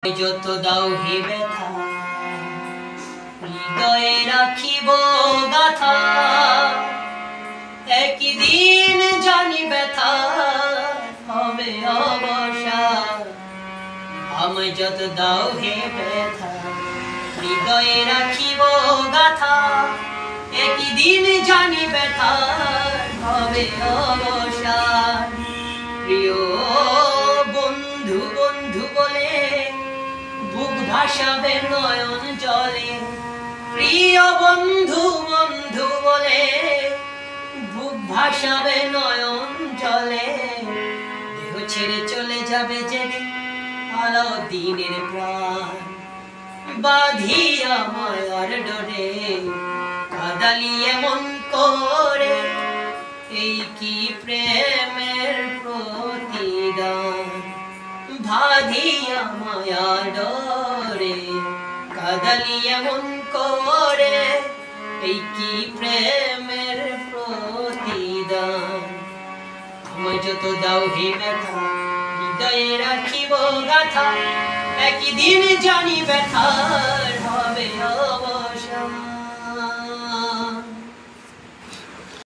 যত দাও হে ব্যথা হৃদয়ে রাখিব গাথা, একদিন জানি ব্যথা হবে অবসান। আমায় যত দাও হে ব্যথা হৃদয়ে রাখিব গাথা, একদিন জানি ব্যথা হবে অবসান। প্রিয় বন্ধু বন্ধু বলে বুক ভাসাবে নয়ন জলে, প্রিয় বন্ধু বন্ধু বলে বুক ভাসাবে নয়ন জলে। দেহ ছেড়ে চলে যাবে যেদিন আলো দিনের প্রাণ, বাঁধিয়া মায়ার ডোরে কাদালি এমন করে, এই কি প্রেমের প্রতিদান। বাঁধিয়া মায়ার ডোরে কাদালি এমন করে, এই কি প্রেমের প্রতিদান। আমায় যত দাও হে ব্যথা হৃদয়ে রাখিব গাথা, একদিন জানি ব্যথা